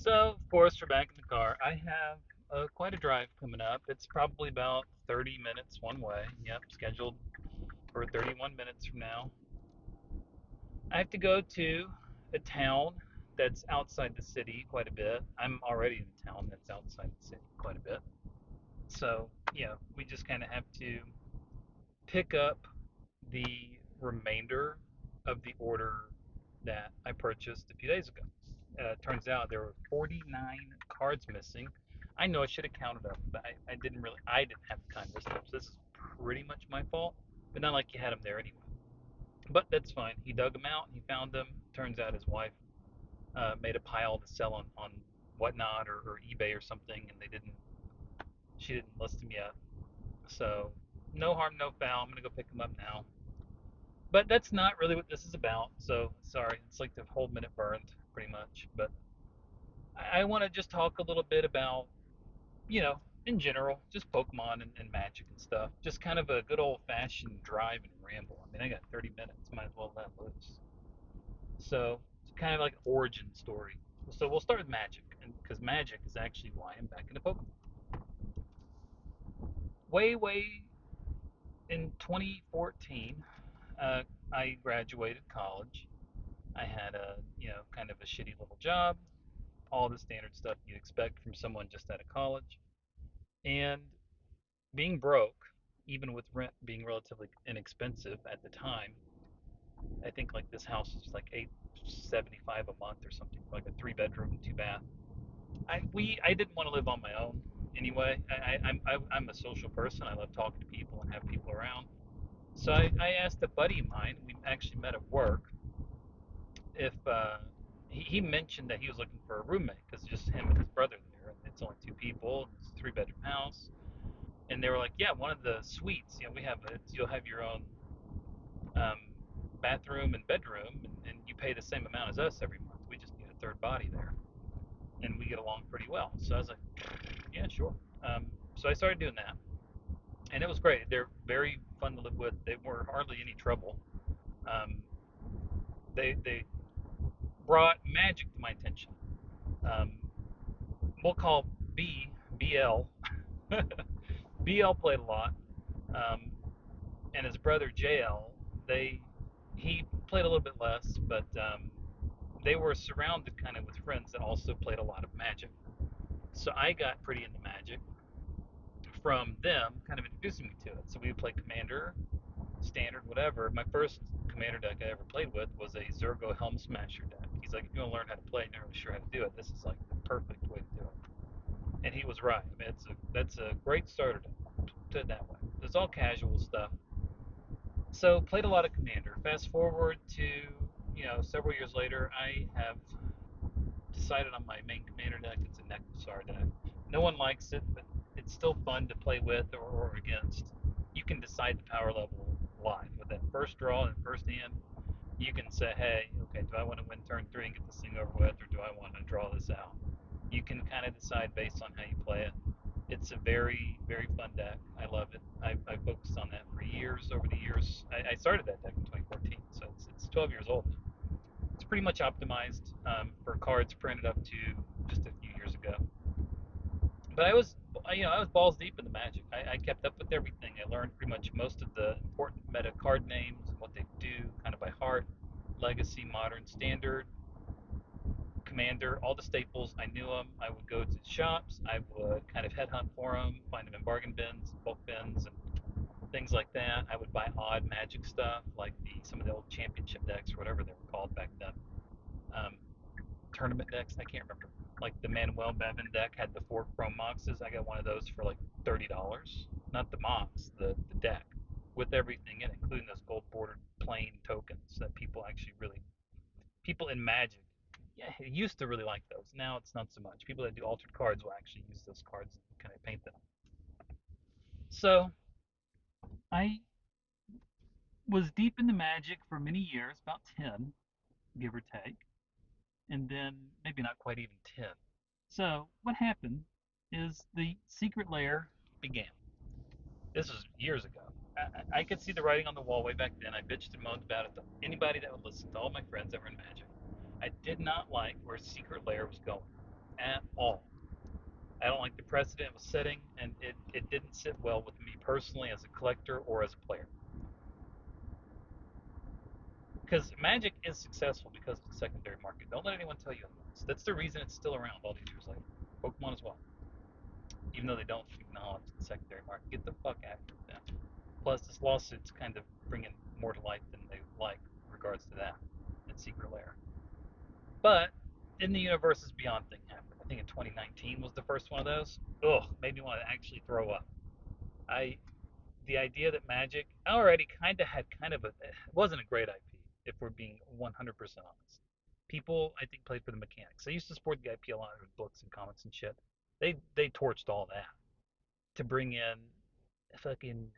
So, of course, we're back in the car. I have quite a drive coming up. It's probably about 30 minutes one way. Yep, scheduled for 31 minutes from now. I have to go to a town that's outside the city quite a bit. I'm already in a town that's outside the city quite a bit. So, we just kind of have to pick up the remainder of the order that I purchased a few days ago. Turns out there were 49 cards missing. I know I should have counted them, but I didn't have the time this time. So this is pretty much my fault, but not like you had them there anyway. But that's fine. He dug them out. He found them. Turns out his wife made a pile to sell on whatnot or eBay or something, and she didn't list them yet. So no harm, no foul. I'm gonna go pick them up now. But that's not really what this is about. So sorry, it's like the whole minute burned pretty much. But I want to just talk a little bit about, in general, just Pokemon and Magic and stuff. Just kind of a good old fashioned drive and ramble. I mean, I got 30 minutes, might as well let loose. So it's kind of like an origin story. So we'll start with Magic, and because Magic is actually why I'm back into Pokemon. Way in 2014, I graduated college. I had a, kind of a shitty little job, all the standard stuff you'd expect from someone just out of college. And being broke, even with rent being relatively inexpensive at the time, I think like this house is like 875 a month or something, like a 3 bedroom, 2 bath. I didn't want to live on my own anyway. I'm a social person. I love talking to people and have people around. So I asked a buddy of mine. We actually met at work. If he mentioned that he was looking for a roommate because just him and his brother there, and it's only two people. And it's a 3 bedroom house, and they were like, "Yeah, one of the suites. We have you'll have your own um, bathroom and bedroom, and you pay the same amount as us every month. We just need a third body there, and we get along pretty well." So I was like, "Yeah, sure." So I started doing that, and it was great. They're very fun to live with. They were hardly any trouble. Um, they brought magic to my attention. Um, we'll call BL. BL played a lot, um, and his brother JL. They he played a little bit less, but they were surrounded kind of with friends that also played a lot of Magic. So I got pretty into Magic from them, kind of introducing me to it. So we would play Commander, Standard, whatever. My first Commander deck I ever played with was a Zergo Helm Smasher deck. He's like, if you want to learn how to play, and you're not really sure how to do it, this is like the perfect way to do it. And he was right. I mean, that's a great starter deck. Put it that way. It's all casual stuff. So played a lot of Commander. Fast forward to several years later, I have decided on my main Commander deck. It's a Necrosar deck. No one likes it, but it's still fun to play with or against. You can decide the power level live with that first draw and first hand. You can say, hey, okay, do I want to win turn three and get this thing over with, or do I want to draw this out? You can kind of decide based on how you play it. It's a very fun deck. I love it. I focused on that for years over the years. I started that deck in 2014, so it's 12 years old. It's pretty much optimized for cards printed up to just a few years ago. But I was balls deep in the Magic. I kept up with everything. I learned pretty much most of the important meta card names and what they do, kind of by heart. Legacy, Modern, Standard, Commander, all the staples. I knew them. I would go to shops. I would kind of headhunt for them, find them in bargain bins, bulk bins, and things like that. I would buy odd Magic stuff, like some of the old championship decks or whatever they were called back then. Um, Tournament decks. I can't remember. Like the Manuel Bevin deck had the four Chrome Moxes. I got one of those for like $30. Not the Mox, the deck with everything in it, including those gold bordered plain tokens that people in Magic, yeah, used to really like those. Now it's not so much. People that do altered cards will actually use those cards and kind of paint them. So I was deep into Magic for many years, about 10, give or take, and then maybe not quite even 10. So what happened is the secret layer began. This was years ago. I could see the writing on the wall way back then. I bitched and moaned about it to anybody that would listen, to all my friends that were in Magic. I did not like where Secret Lair was going. at all. I don't like the precedent it was setting, and it didn't sit well with me personally as a collector or as a player. Because Magic is successful because of the secondary market. Don't let anyone tell you otherwise. That's the reason it's still around all these years later. Pokemon as well, even though they don't acknowledge the secondary market. Get the fuck out of here with that. Plus, this lawsuit's kind of bringing more to light than they like in regards to that and Secret Lair. But in the universes beyond thing happened. I think in 2019 was the first one of those. Ugh, made me want to actually throw up. I The idea that Magic already kind of had kind of a it wasn't a great IP if we're being 100% honest. People I think played for the mechanics. They used to support the IP a lot with books and comics and shit. They torched all that to bring in fucking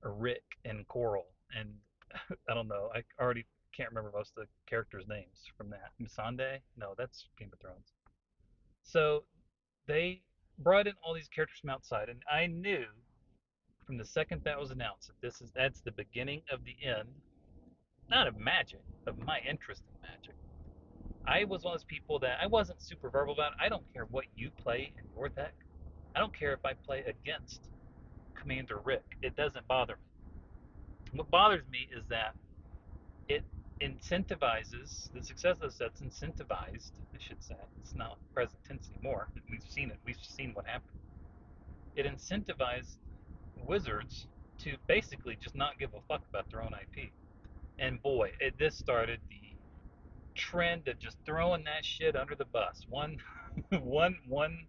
Rick and Coral and I don't know. I already can't remember most of the characters' names from that. Missandei? No, that's Game of Thrones. So they brought in all these characters from outside, and I knew from the second that was announced that that's the beginning of the end, not of Magic, of my interest in Magic. I was one of those people that I wasn't super verbal about it. I don't care what you play in your deck. I don't care if I play against Commander Rick. It doesn't bother me. What bothers me is that it incentivizes the success of the set's incentivized, I should say. It's not present tense anymore. We've seen it. We've seen what happened. It incentivized Wizards to basically just not give a fuck about their own IP. And boy, this started the trend of just throwing that shit under the bus. One, one,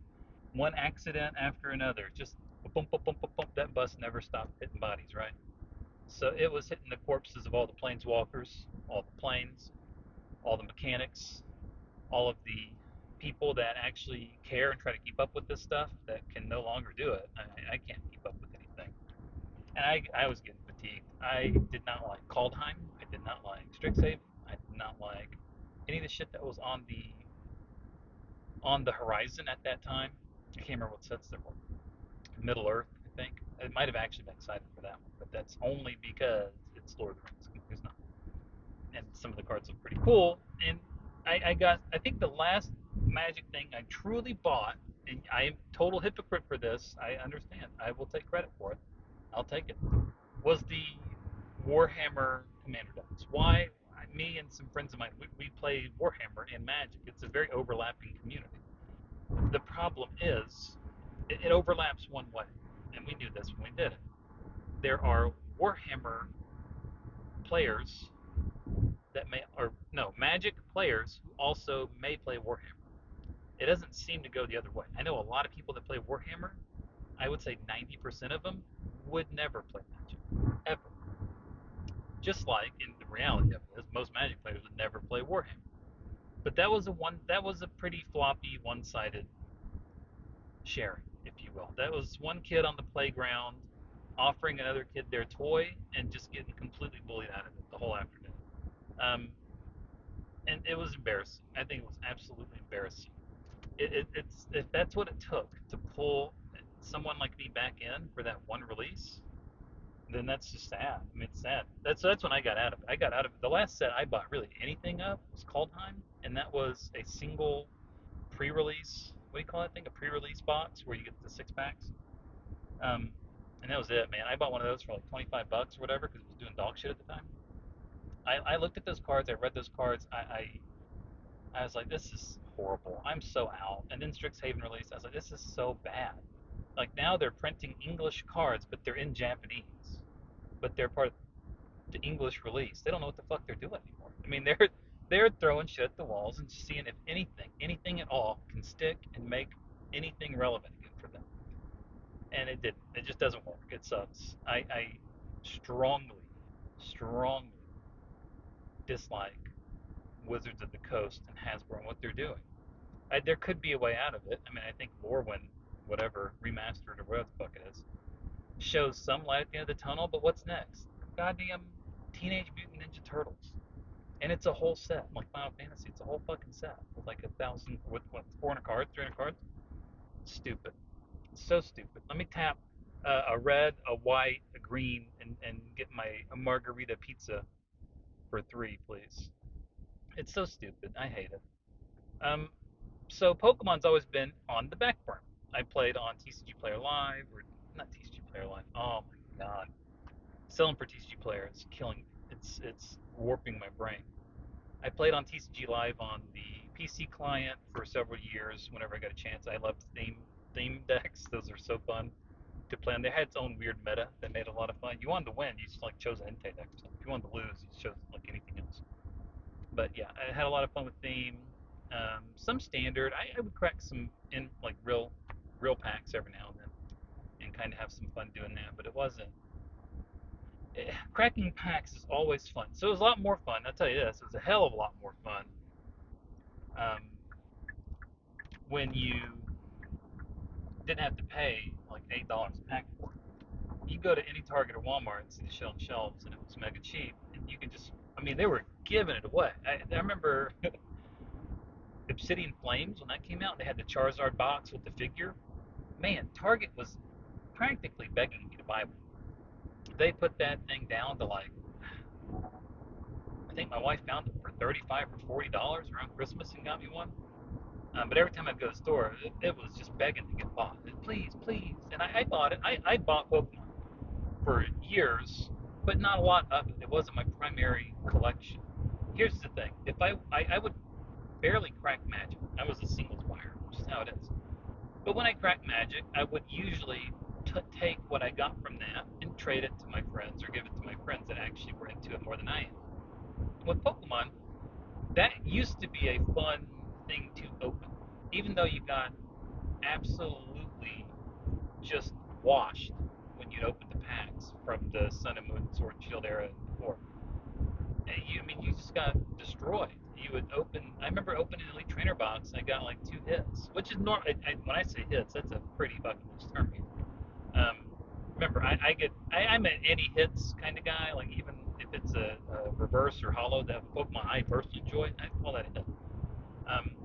one accident after another. Just bump, bump, bump, bump, bump. That bus never stopped hitting bodies, right? So it was hitting the corpses of all the planeswalkers, all the planes, all the mechanics, all of the people that actually care and try to keep up with this stuff that can no longer do it. I can't keep up with anything. And I was getting fatigued. I did not like Kaldheim. I did not like Strixhaven. I did not like any of the shit that was on the horizon at that time. I can't remember what sets there were. Middle Earth, I think. It might have actually been excited for that one, but that's only because it's Lord of the Rings. Who's not? And some of the cards look pretty cool. And I think the last Magic thing I truly bought, and I am total hypocrite for this. I understand. I will take credit for it. I'll take it. Was the Warhammer Commander decks. Why? Me and some friends of mine, we play Warhammer and Magic. It's a very overlapping community. The problem is, it overlaps one way, and we knew this when we did it. There are Warhammer players that may, or no, Magic players who also may play Warhammer. It doesn't seem to go the other way. I know a lot of people that play Warhammer. I would say 90% of them would never play Magic, ever. Just like in the reality of it is, most Magic players would never play Warhammer. But that was a pretty floppy, one-sided sharing, if you will. That was one kid on the playground offering another kid their toy and just getting completely bullied out of it the whole afternoon. Um, and it was embarrassing. I think it was absolutely embarrassing. It's if that's what it took to pull someone like me back in for that one release, then that's just sad. I mean, it's sad. That's when I got out of it. I got out of it. The last set I bought really anything of was Kaldheim, and that was a single pre-release. What do you call that thing? A pre-release box where you get the six packs. Um, and that was it, man. I bought one of those for like 25 bucks or whatever because it was doing dog shit at the time. I looked at those cards. I read those cards. I was like, this is horrible. I'm so out. And then Strixhaven released. I was like, this is so bad. Like now they're printing English cards, but they're in Japanese. But they're part of the English release. They don't know what the fuck they're doing anymore. I mean, they're throwing shit at the walls and seeing if anything at all, can stick and make anything relevant again for them. And it didn't. It just doesn't work. It sucks. I strongly, strongly dislike Wizards of the Coast and Hasbro and what they're doing. There could be a way out of it. I mean, I think Lorwyn, whatever, remastered or whatever the fuck it is, shows some light at the end of the tunnel, but what's next? Goddamn Teenage Mutant Ninja Turtles. And it's a whole set, like Final Fantasy. It's a whole fucking set with like 1,000, with what, 400 cards, 300 cards? Stupid. So stupid. Let me tap a red, a white, a green, and get my a margarita pizza for three, please. It's so stupid. I hate it. Um, So Pokemon's always been on the back burner. I played on TCG Player Live, or not TCG Player Live. Oh my god, selling for TCG Player is killing me. It's warping my brain. I played on TCG Live on the PC client for several years. Whenever I got a chance, I loved theme decks. Those are so fun to play. And they had its own weird meta that made it a lot of fun. You wanted to win, you just like chose an Entei deck or something. If you wanted to lose, you chose like anything else. But yeah, I had a lot of fun with theme. Some standard. I would crack some in like real packs every now and then, and kind of have some fun doing that. But it wasn't. Cracking packs is always fun. So it was a lot more fun. I'll tell you this: it was a hell of a lot more fun um, when you didn't have to pay like $8 a pack for it. You go to any Target or Walmart and see the shit on shelves, and it was mega cheap, and you could just. I mean, they were giving it away. I remember Obsidian Flames when that came out. They had the Charizard box with the figure. Man, Target was practically begging me to buy one. They put that thing down to like, I think my wife found it for 35 or $40 around Christmas and got me one. But every time I'd go to the store, it was just begging to get bought. Please, please. And I bought it. I bought Pokemon for years, but not a lot of it. It wasn't my primary collection. Here's the thing: if I would barely crack Magic. I was a singles buyer, which is how it is. But when I cracked Magic, I would usually take what I got from that and trade it to my friends or give it to my friends that actually were into it more than I am. With Pokemon, that used to be a fun thing to open, even though you got absolutely just washed when you'd open the packs from the Sun and Moon Sword and Shield era and before. And I mean, you just got destroyed. You would open. I remember opening an Elite Trainer box, and I got like 2 hits, which is normal. When I say hits, that's a pretty fucking loose term here. Um, remember, I'm an any hits kind of guy. Like even if it's a reverse or hollow that Pokemon I personally enjoy, I call that a hit. Um,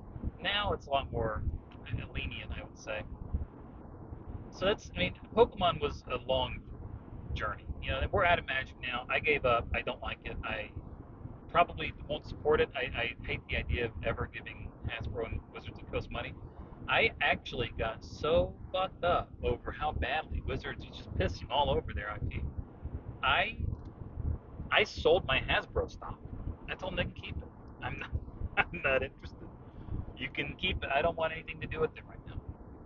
Now it's a lot more lenient, I would say. So that's, I mean, Pokemon was a long journey. You know, we're out of Magic now. I gave up. I don't like it. I probably won't support it. I hate the idea of ever giving Hasbro and Wizards of the Coast money. I actually got so fucked up over how badly Wizards was just pissing all over their IP. I I sold my Hasbro stock. I told them they can keep it. I'm not I'm not interested. You can keep it. I don't want anything to do with it right now.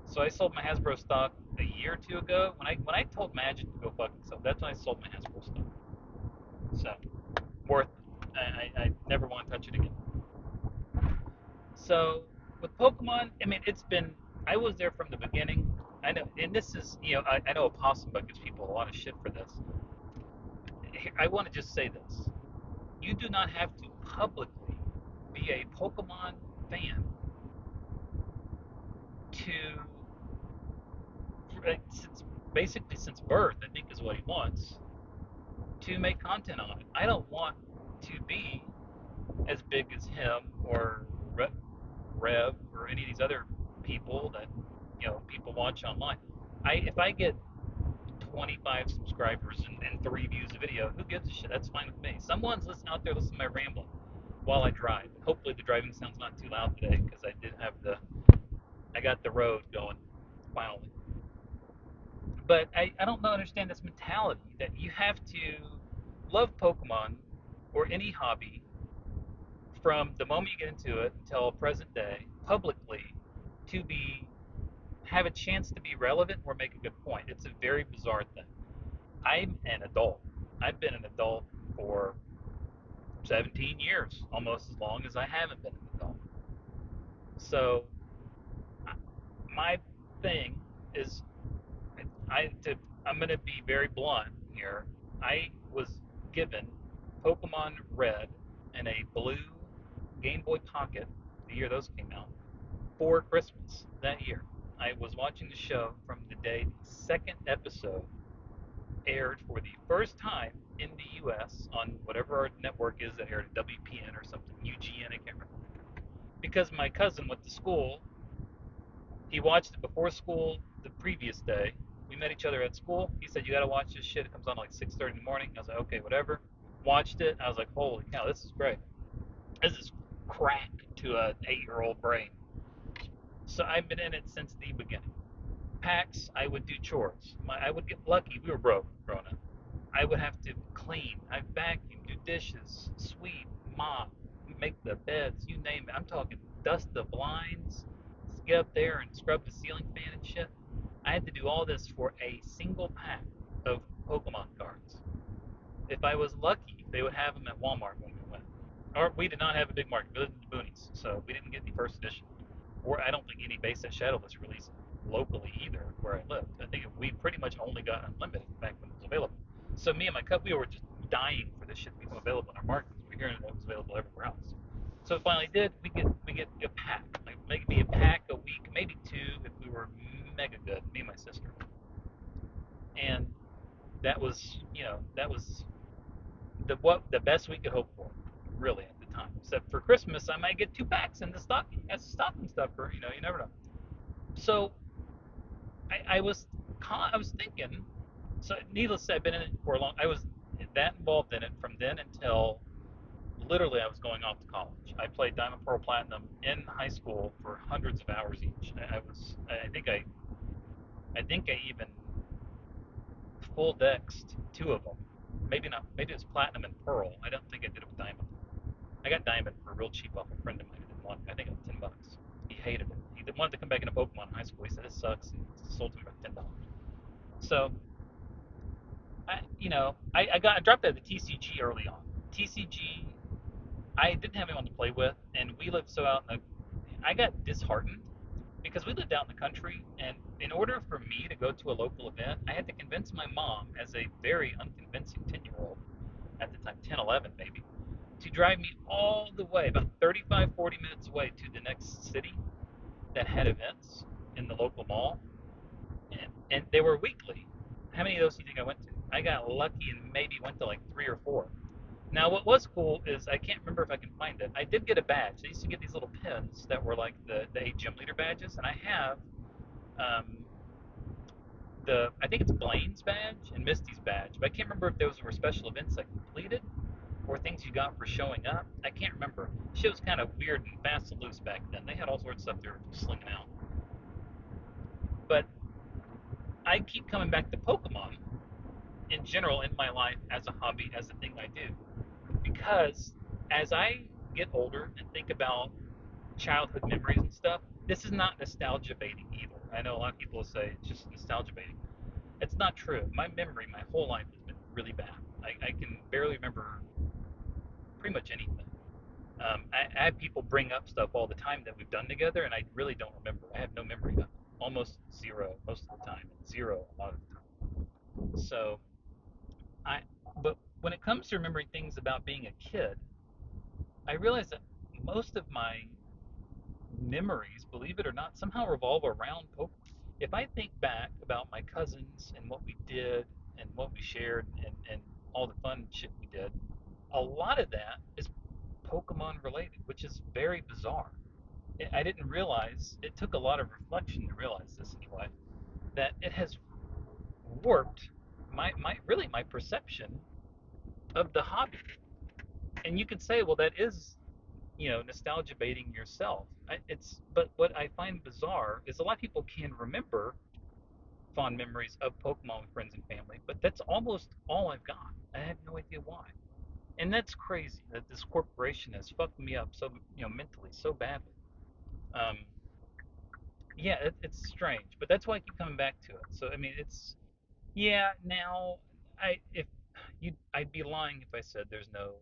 So I sold my Hasbro stock a year or two ago. When I told Magic to go fuck itself, that's when I sold my Hasbro stock. So worth it. I never want to touch it again. So with Pokemon, I mean, it's been. I was there from the beginning. I know, and this is, I know Opossum Butt gives people a lot of shit for this. I want to just say this: you do not have to publicly be a Pokemon fan to, since basically since birth, I think is what he wants to make content on it. I don't want to be as big as him or Rev or any of these other people that people watch online. If I get 25 subscribers and 3 views a video, who gives a shit? That's fine with me. Someone's out there listening to my rambling while I drive. Hopefully the driving sound's not too loud today because I got the road going finally. But I don't understand this mentality that you have to love Pokemon or any hobby from the moment you get into it until present day publicly to be have a chance to be relevant or make a good point. It's a very bizarre thing. I'm an adult. I've been an adult for 17 years, almost as long as I haven't been an adult. So my thing is, I to I'm going to be very blunt here. I was given Pokemon Red and a blue Game Boy Pocket the year those came out for Christmas that year. I was watching the show from the day the second episode aired for the first time in the U.S. on whatever our network is that aired, WPN or something, UGN, I can't remember. Because my cousin went to school, he watched it before school the previous day. We met each other at school. He said, "You got to watch this shit. It comes on like 6:30 in the morning." I was like, "Okay, whatever." Watched it. I was like, "Holy cow, this is great. This is crack to an 8-year-old brain." So I've been in it since the beginning. Packs, I would do chores. I would get lucky. We were broke growing up. I would have to clean. I vacuum, do dishes, sweep, mop, make the beds, you name it. I'm talking dust the blinds, get up there and scrub the ceiling fan and shit. I had to do all this for a single pack of Pokemon cards. If I was lucky, they would have them at Walmart when we went. Or we did not have a big market. We lived in the boonies, so we didn't get any first edition. Or I don't think any base set Shadow was released locally either where I lived. I think we pretty much only got unlimited back when it was available. So me and my cut, we were just dying for this shit to become available in our market because we were hearing that it was available everywhere else. So it finally did. We get a pack, like maybe a pack a week, maybe two if we were mega good. Me and my sister, and that was that was the best we could hope for, really at the time. Except for Christmas, I might get two packs in the stocking as a stocking stuffer. You never know. So I was thinking. So needless to say, I've been in it for a long. I was that involved in it from then until literally I was going off to college. I played Diamond Pearl Platinum in high school for hundreds of hours each. I was. I think I even full dexed two of them. Maybe not. Maybe it was Platinum and Pearl. I don't think I did it with Diamond. I got Diamond for real cheap off a friend of mine who didn't want it. I think it was $10. He hated it. He wanted to come back into Pokemon in high school. He said this sucks. And he sold it for $10. So I dropped out of the TCG early on. TCG, I didn't have anyone to play with, and we lived so out in the. I got disheartened because we lived out in the country, and in order for me to go to a local event, I had to convince my mom, as a very unconvincing 10-year-old at the time, 10, 11 maybe, to drive me all the way, about 35, 40 minutes away to the next city that had events in the local mall, and they were weekly. How many of those do you think I went to? I got lucky and maybe went to like three or four. Now, what was cool is I can't remember if I can find it. I did get a badge. I used to get these little pins that were like the 8 gym leader badges, and I have um, I think it's Blaine's badge and Misty's badge, but I can't remember if those were special events I completed or things you got for showing up. I can't remember. Shit was kind of weird and fast and loose back then. They had all sorts of stuff they were slinging out. But I keep coming back to Pokemon in general in my life as a hobby, as a thing I do. Because as I get older and think about childhood memories and stuff, this is not nostalgia baiting either. I know a lot of people say it's just nostalgia baiting. It's not true. My memory, my whole life has been really bad. I can barely remember pretty much anything. I have people bring up stuff all the time that we've done together, and I really don't remember. I have no memory of it. Almost zero most of the time, and zero a lot of the time. So I, but when it comes to remembering things about being a kid, I realize that most of my memories, believe it or not, somehow revolve around Pokemon. If I think back about my cousins and what we did and what we shared and all the fun shit we did, a lot of that is Pokemon related, which is very bizarre. I didn't realize, it took a lot of reflection to realize this anyway, that it has warped my perception of the hobby. And you could say, well, that is nostalgia baiting yourself. It's but what I find bizarre is a lot of people can remember fond memories of Pokemon with friends and family, but that's almost all I've got. I have no idea why, and that's crazy that this corporation has fucked me up so mentally so badly. Um, yeah, it's strange, but that's why I keep coming back to it. So I mean, it's yeah. Now, I'd be lying if I said there's no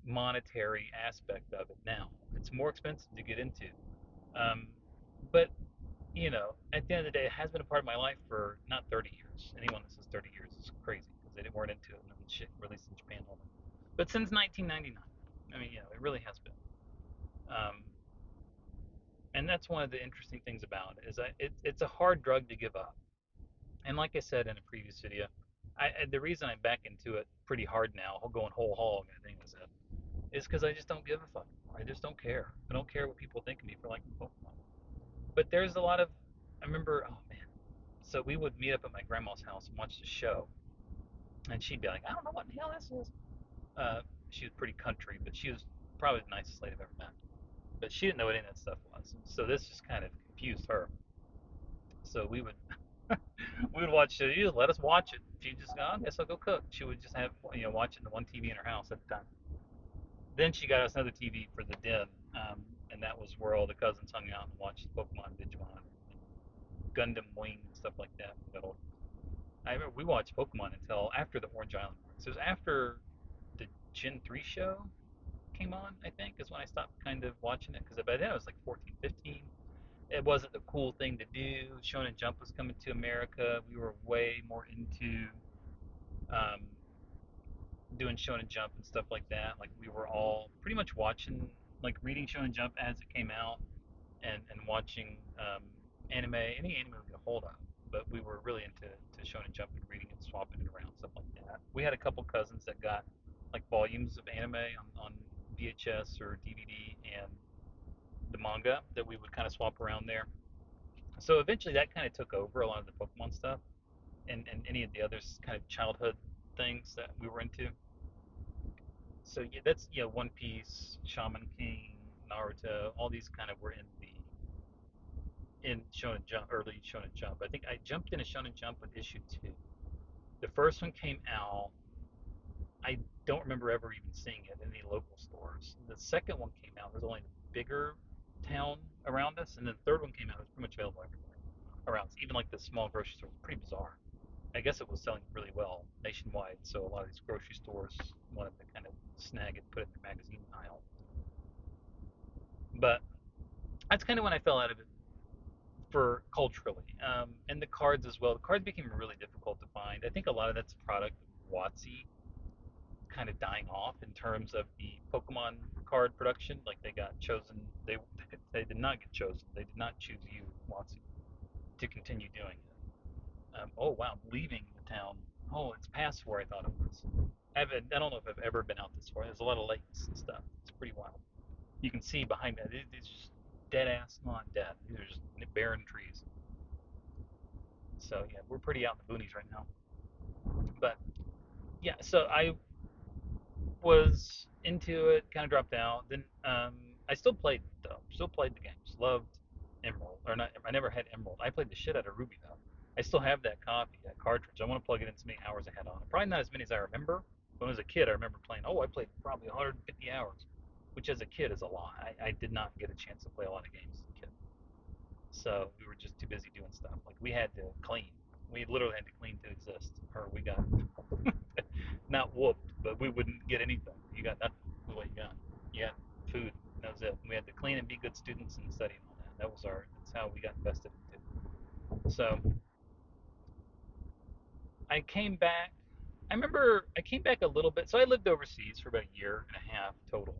monetary aspect of it now. It's more expensive to get into. Um, but at the end of the day, it has been a part of my life for not 30 years. Anyone that says 30 years is crazy because they weren't into it when the shit released in Japan. All that. But since 1999, I mean, it really has been. Um, and that's one of the interesting things about it is it's a hard drug to give up. And like I said in a previous video, the reason I'm back into it pretty hard now, going whole hog, I think I said, is because I just don't give a fuck anymore. I just don't care. I don't care what people think of me for liking Pokemon. But there's a lot of, I remember, oh man, so we would meet up at my grandma's house and watch the show, and she'd be like, I don't know what the hell this is. She was pretty country, but she was probably the nicest lady I've ever met. But she didn't know what any of that stuff was. So this just kind of confused her. So we would watch. She would let us watch it. She'd just go, "Oh, I guess I'll go cook." She would just have watching the one TV in her house at the time. Then she got us another TV for the den, and that was where all the cousins hung out and watched Pokemon, Digimon, and Gundam Wing and stuff like that. I remember we watched Pokemon until after the Orange Island War. So it was after the Gen 3 show came on, I think, is when I stopped kind of watching it. Because by then I was like 14, 15. It wasn't the cool thing to do. Shonen Jump was coming to America. We were way more into um, doing Shonen Jump and stuff like that. Like we were all pretty much watching, like reading Shonen Jump as it came out, and watching any anime we could hold of. But we were really into Shonen Jump and reading it, swapping it around, stuff like that. We had a couple cousins that got like volumes of anime on VHS or DVD and the manga that we would kind of swap around there. So eventually that kind of took over a lot of the Pokemon stuff and any of the other kind of childhood things that we were into. So yeah, that's One Piece, Shaman King, Naruto, all these kind of were in Shonen Jump, early Shonen Jump. I think I jumped into Shonen Jump with issue two. The first one came out. I don't remember ever even seeing it in any local stores. The second one came out. It was only the bigger town around us, and then the third one came out. It was pretty much available everywhere around us, even like the small grocery stores. Pretty bizarre. I guess it was selling really well nationwide, so a lot of these grocery stores wanted to kind of snag it, put it in their magazine aisle. But that's kind of when I fell out of it for culturally, and the cards as well. The cards became really difficult to find. I think a lot of that's a product of WotC kind of dying off in terms of the Pokemon card production. Like they got chosen, they did not get chosen. They did not choose you, WotC, to continue doing it. Oh wow, leaving the town. Oh, it's past where I thought it was. I don't know if I've ever been out this far. There's a lot of lakes and stuff. It's pretty wild. You can see behind that. It's just dead ass, not dead. These are just barren trees. So yeah, we're pretty out in the boonies right now. But yeah, so I was into it, kind of dropped out. Then I still played though. Still played the games. Loved Emerald, or not? I never had Emerald. I played the shit out of Ruby though. I still have that copy, that cartridge. I want to plug it in so many hours I had on it. Probably not as many as I remember. When I was a kid, I remember playing. Oh, I played probably 150 hours, which as a kid is a lot. I did not get a chance to play a lot of games as a kid, so we were just too busy doing stuff. Like we had to clean. We literally had to clean to exist, or we got not whooped, but we wouldn't get anything. You got nothing. What you got? You got food. That was it. We had to clean and be good students and study and all that. That's how we got invested into it. So I came back. I remember I came back a little bit. So I lived overseas for about a year and a half total.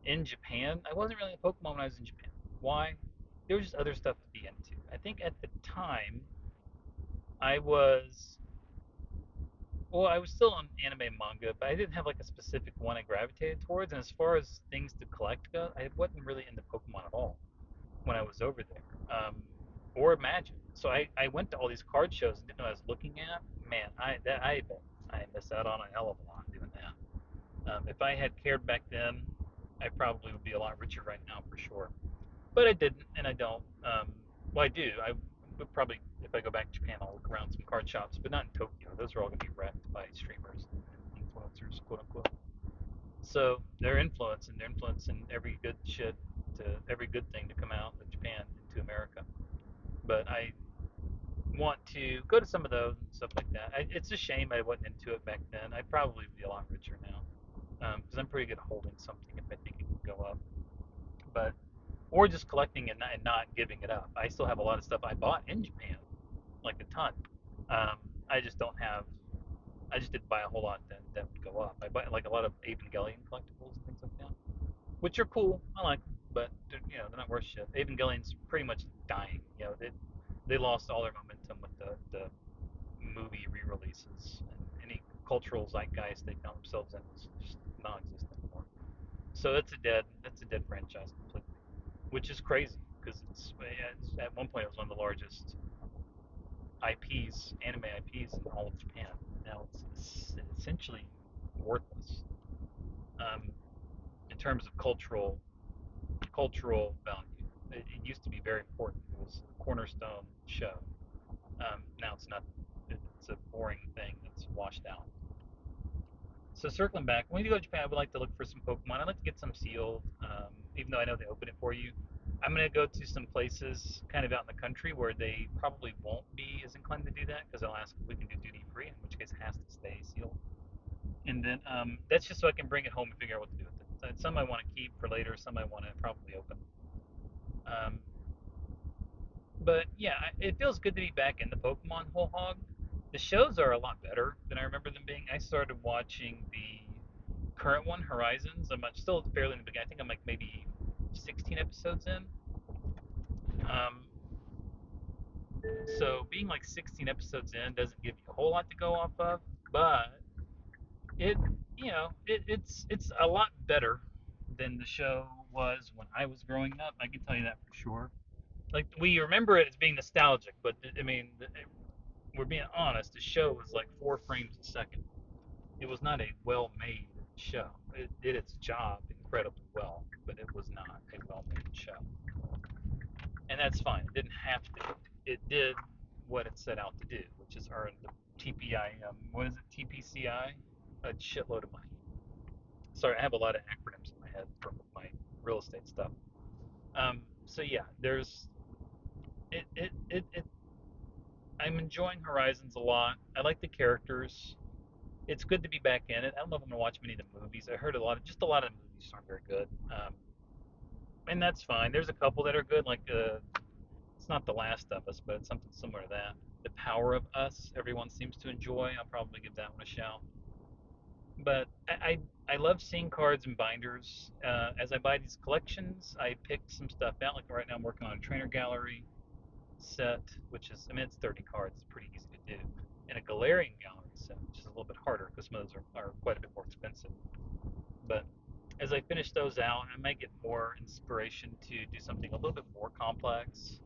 In Japan, I wasn't really a Pokemon when I was in Japan. Why? There was just other stuff to be into. I think at the time I was I was still on anime and manga, but I didn't have like a specific one I gravitated towards. And as far as things to collect go, I wasn't really into Pokemon at all when I was over there, or Magic. So I went to all these card shows and didn't know what I was looking at. Man, I missed out on a hell of a lot doing that. If I had cared back then, I probably would be a lot richer right now for sure. But I didn't, and I don't. Well, I do. I would probably, if I go back to Japan, I'll look around some card shops, but not in Tokyo. Those are all going to be wrecked by streamers and influencers, quote unquote. So they're influencing every good shit to every good thing to come out of Japan into America. But I want to go to some of those and stuff like that. It's a shame I wasn't into it back then. I'd probably be a lot richer now because I'm pretty good at holding something if I think it can go up. But or just collecting and not giving it up. I still have a lot of stuff I bought in Japan, like a ton. Um, I just don't have. I just didn't buy a whole lot that would go up. I bought like a lot of Evangelion collectibles and things like that, which are cool. I like them, but they're not worth shit. Evangelion's pretty much dying. They lost all their momentum with the movie re-releases, and any cultural zeitgeist they found themselves in is just non-existent anymore. So that's a dead franchise completely, which is crazy because it's at one point it was one of the largest IPs, anime IPs in all of Japan. Now it's essentially worthless um, in terms of cultural value. It used to be very important. cornerstone show. Now it's not. It's a boring thing that's washed out. So circling back, when you go to Japan, I would like to look for some Pokemon. I'd like to get some sealed, even though I know they open it for you. I'm gonna go to some places kind of out in the country where they probably won't be as inclined to do that because they'll ask if we can do duty free, in which case it has to stay sealed. And then that's just so I can bring it home and figure out what to do with it. So some I want to keep for later, some I want to probably open. Um, but yeah, it feels good to be back in the Pokemon whole hog. The shows are a lot better than I remember them being. I started watching the current one, Horizons. I'm still fairly in the beginning. I think I'm like maybe 16 episodes in. Um, so being like 16 episodes in doesn't give you a whole lot to go off of, but it, it's a lot better than the show was when I was growing up. I can tell you that for sure. Like we remember it as being nostalgic, but I mean, we're being honest. The show was like 4 frames a second. It was not a well-made show. It did its job incredibly well, but it was not a well-made show, and that's fine. It didn't have to. It did what it set out to do, which is earn the TPI. What is it? TPCI? A shitload of money. Sorry, I have a lot of acronyms in my head from my real estate stuff. So yeah, there's it. I'm enjoying Horizons a lot. I like the characters. It's good to be back in it. I don't know if I'm gonna watch many of the movies. I heard just a lot of the movies aren't very good, and that's fine. There's a couple that are good, like it's not The Last of Us, but it's something similar to that. The Power of Us, everyone seems to enjoy. I'll probably give that one a shout. But I love seeing cards and binders. As I buy these collections, I pick some stuff out. Like right now, I'm working on a trainer gallery set, which is, I mean, it's 30 cards. It's pretty easy to do. And a Galarian gallery set, which is a little bit harder because some of those are quite a bit more expensive. But as I finish those out, I might get more inspiration to do something a little bit more complex.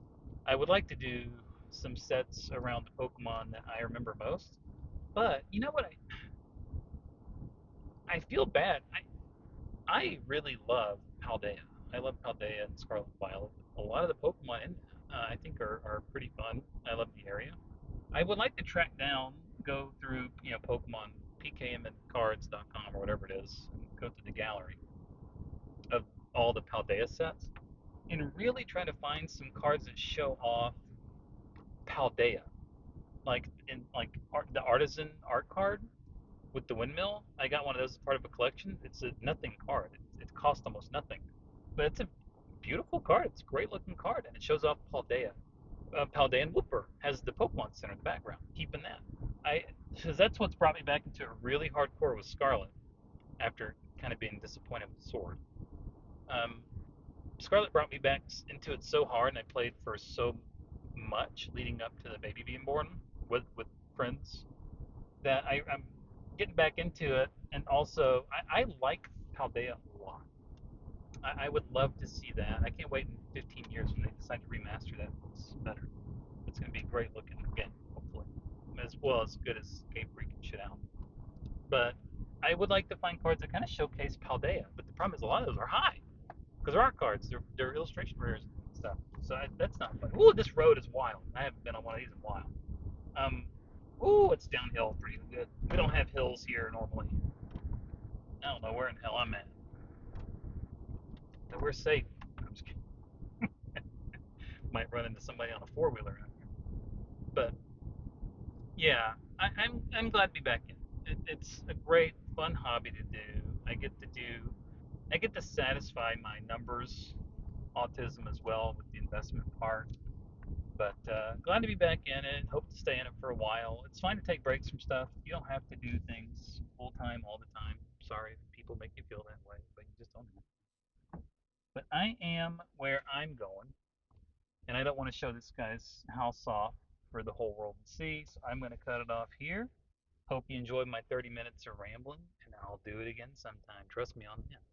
I would like to do some sets around the Pokemon that I remember most. But you know what? I feel bad. I really love Paldea. I love Paldea and Scarlet and Violet. A lot of the Pokemon in I think are pretty fun. I love the area. I would like to track down, go through Pokemon PKMNcards.com or whatever it is, and go to the gallery of all the Paldea sets and really try to find some cards that show off Paldea, like in like the artisan art card with the windmill. I got one of those as part of a collection. It's a nothing card. It cost almost nothing, but it's a beautiful card. It's a great looking card, and it shows off Paldea. Paldean Whooper has the Pokemon Center in the background. Keeping that, I because that's what's brought me back into it really hardcore with Scarlet after kind of being disappointed with Sword. Um, Scarlet brought me back into it so hard, and I played for so much leading up to the baby being born with friends that I'm getting back into it, and also I like Paldea a lot. I would love to see that. I can't wait in 15 years when they decide to remaster that. It looks better. It's going to be a great looking game, hopefully, as well as good as Game Freak and shit out. But I would like to find cards that kind of showcase Paldea. But the problem is a lot of those are high because they're art cards. They're illustration rares and stuff. So that's not fun. Ooh, this road is wild. I haven't been on one of these in a while. Um, ooh, it's downhill pretty good. We don't have hills here normally. I don't know where in hell I'm at. But we're safe. I'm just kidding. Might run into somebody on a four-wheeler out here. But yeah, I'm glad to be back in. It's a great, fun hobby to do. I get to satisfy my numbers autism as well with the investment part. But glad to be back in it. Hope to stay in it for a while. It's fine to take breaks from stuff. You don't have to do things full time all the time. Sorry if people make you feel that way, but you just don't have to. But I am where I'm going, and I don't want to show this guy's house off for the whole world to see. So I'm going to cut it off here. Hope you enjoyed my 30 minutes of rambling, and I'll do it again sometime. Trust me on that.